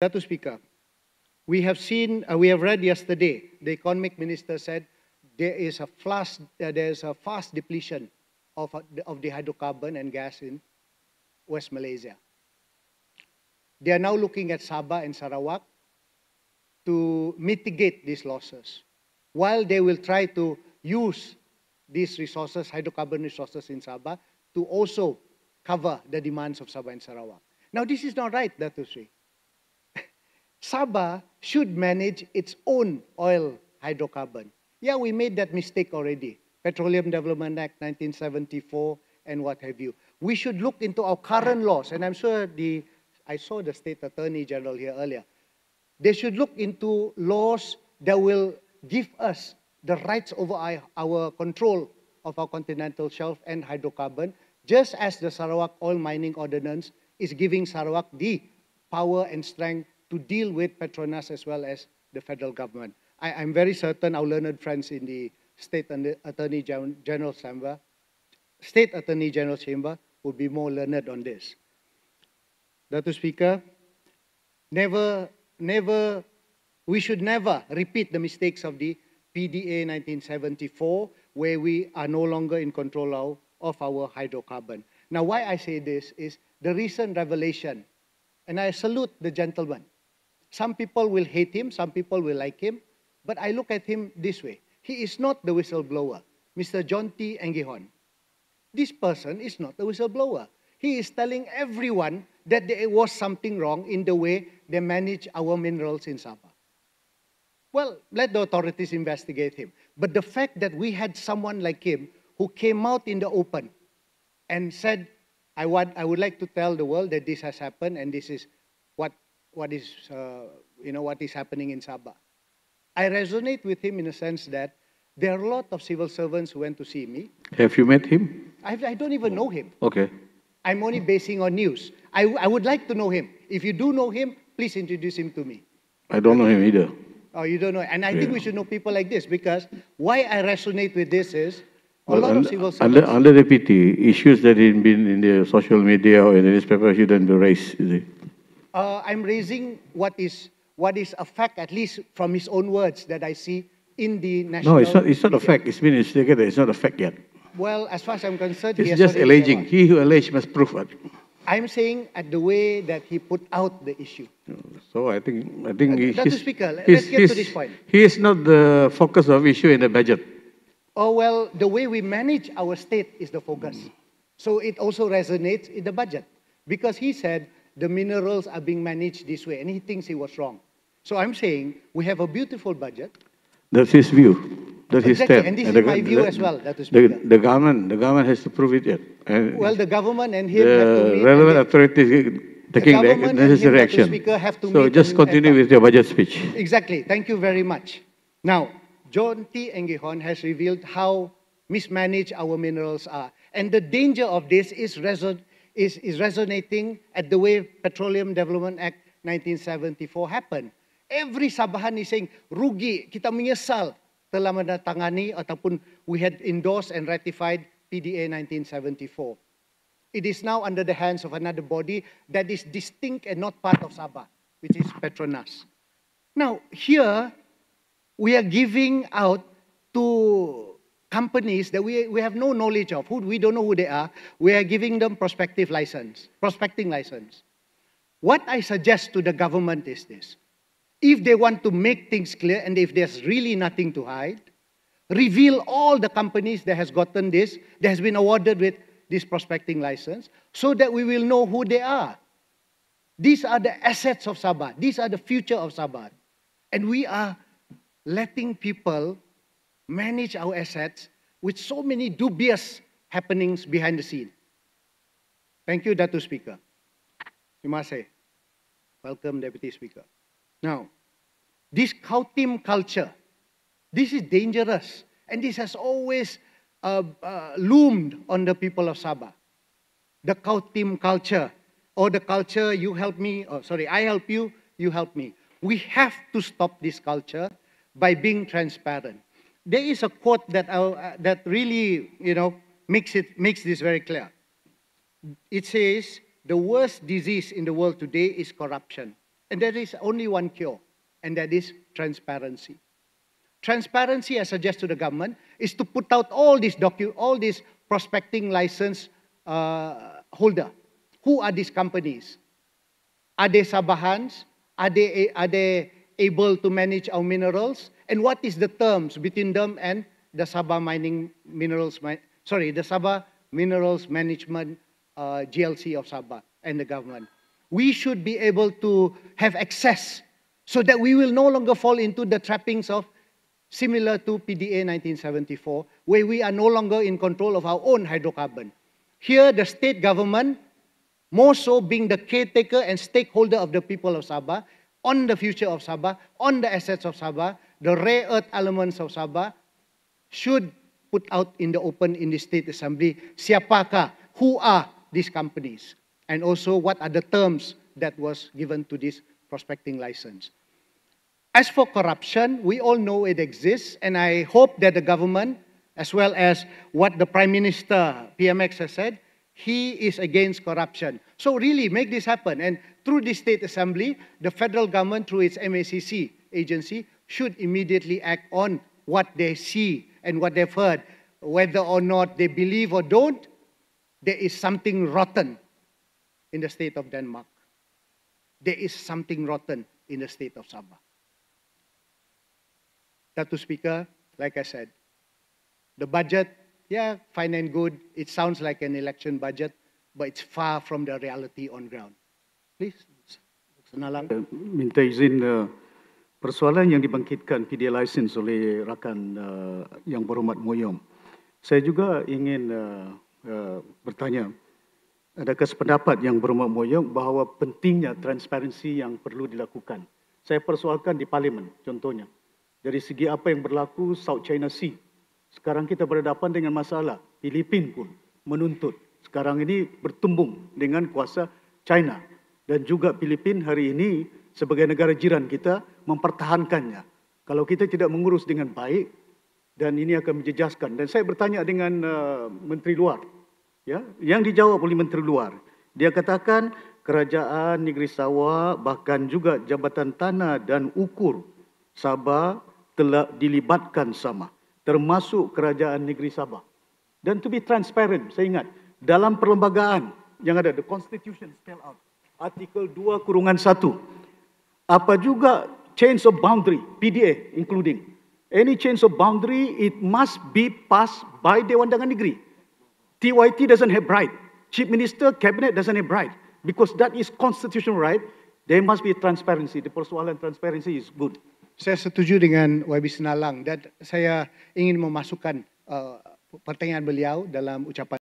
Datu Speaker, we have read yesterday, the economic minister said there is a fast depletion of the hydrocarbon and gas in West Malaysia. They are now looking at Sabah and Sarawak to mitigate these losses, while they will try to use these resources, hydrocarbon resources in Sabah, to also cover the demands of Sabah and Sarawak. Now, this is not right, Datu Sri. Sabah should manage its own oil hydrocarbon. Yeah, we made that mistake already. Petroleum Development Act 1974 and what have you. We should look into our current laws, and I'm sure I saw the State Attorney General here earlier. They should look into laws that will give us the rights over our control of our continental shelf and hydrocarbon, just as the Sarawak Oil Mining Ordinance is giving Sarawak the power and strength to deal with Petronas as well as the federal government. I'm very certain our learned friends in the State Attorney General's Chamber will be more learned on this. Datu Speaker, we should never repeat the mistakes of the PDA 1974, where we are no longer in control of our hydrocarbon. Now, why I say this is the recent revelation, and I salute the gentleman. Some people will hate him, some people will like him, but I look at him this way. He is not the whistleblower, Mr. John T. Engihon. This person is not the whistleblower. He is telling everyone that there was something wrong in the way they manage our minerals in Sabah. Well, let the authorities investigate him. But the fact that we had someone like him who came out in the open and said, I would like to tell the world that this has happened and this is what is happening in Sabah. I resonate with him in a sense that there are a lot of civil servants who went to see me. Have you met him? I don't even know him. Okay. I'm only basing on news. I would like to know him. If you do know him, please introduce him to me. I don't know him either. Oh, you don't know. And I think we should know people like this, because why I resonate with this is a lot of civil servants. Under deputy, issues that have been in the social media or in the newspaper shouldn't be raised, is it? I'm raising what is a fact, at least from his own words, that I see in the national. No, it's not a fact. It's been investigated. It's not a fact yet. Well, as far as I'm concerned, it's just alleging. He who alleges must prove it. I'm saying at the way that he put out the issue. So I think Dr. Speaker, let's get to this point. He is not the focus of issue in the budget. Oh, well, the way we manage our state is the focus. So it also resonates in the budget, because he said the minerals are being managed this way and he thinks he was wrong. So I'm saying we have a beautiful budget. That's his view. That's his stand. And this is my view as well, Dr. Speaker. The government has to prove it yet. And well, the government and him have to meet. The relevant authorities taking the necessary action. So just continue with your budget speech. Exactly. Thank you very much. Now, John T. Engihon has revealed how mismanaged our minerals are. And the danger of this is resonating at the way Petroleum Development Act 1974 happened. Every Sabahan is saying, rugi, kita menyesal telah mendatangani ataupun we had endorsed and ratified PDA 1974. It is now under the hands of another body that is distinct and not part of Sabah, which is Petronas. Now, here, we are giving out to companies that we have no knowledge of, we don't know who they are. We are giving them prospecting license. What I suggest to the government is this. If they want to make things clear and if there's really nothing to hide, reveal all the companies that has gotten this, that has been awarded with this prospecting license, so that we will know who they are. These are the assets of Sabah. These are the future of Sabah. And we are letting people manage our assets with so many dubious happenings behind the scene. Thank you, Datu Speaker. Terima kasih. Welcome, Deputy Speaker. Now, this Kautim culture, this is dangerous. And this has always loomed on the people of Sabah. The Kautim culture, or the culture you help me, I help you, you help me. We have to stop this culture by being transparent. There is a quote that really, makes this very clear. It says, the worst disease in the world today is corruption. And there is only one cure, and that is transparency. Transparency, I suggest to the government, is to put out all these prospecting license holder. Who are these companies? Are they Sabahans? Are they able to manage our minerals? And what is the terms between them and the Sabah the Sabah Minerals Management GLC of Sabah and the government? We should be able to have access so that we will no longer fall into the trappings of similar to PDA 1974, where we are no longer in control of our own hydrocarbon. Here, the state government, more so being the caretaker and stakeholder of the people of Sabah, on the future of Sabah, on the assets of Sabah, the rare earth elements of Sabah, should put out in the open in the State Assembly, siapakah, who are these companies, and also what are the terms that was given to this prospecting license. As for corruption, we all know it exists, and I hope that the government, as well as what the Prime Minister, PMX, has said, he is against corruption. So really, make this happen. And through the State Assembly, the federal government, through its MACC agency, should immediately act on what they see and what they've heard. Whether or not they believe or don't, there is something rotten in the state of Denmark. There is something rotten in the state of Sabah. Datu Speaker, like I said, the budget, yeah, fine and good. It sounds like an election budget, but it's far from the reality on ground. Please, Senalang. Minta izin persoalan yang dibangkitkan PDA license oleh rakan yang berhormat Moyog. Saya juga ingin bertanya, adakah sependapat yang berhormat Moyog bahawa pentingnya transparansi yang perlu dilakukan? Saya persoalkan di Parlimen, contohnya. Dari segi apa yang berlaku South China Sea. Sekarang kita berhadapan dengan masalah. Filipina pun menuntut. Sekarang ini bertumbung dengan kuasa China. Dan juga Filipina hari ini sebagai negara jiran kita mempertahankannya. Kalau kita tidak mengurus dengan baik, dan ini akan menjejaskan. Dan saya bertanya dengan Menteri Luar. Ya, yang dijawab oleh Menteri Luar. Dia katakan kerajaan negeri Sabah bahkan juga Jabatan Tanah dan Ukur Sabah telah dilibatkan sama, termasuk kerajaan negeri Sabah. Dan to be transparent, saya ingat, dalam perlembagaan yang ada, the Constitution spell out, artikel 2(1), apa juga change of boundary, PDA including, any change of boundary, it must be passed by Dewan Dagang Negeri. TYT doesn't have right. Chief Minister, Cabinet doesn't have right. Because that is constitutional right, there must be transparency. The persoalan transparency is good. Saya setuju dengan YB Senalang dan saya ingin memasukkan pertanyaan beliau dalam ucapan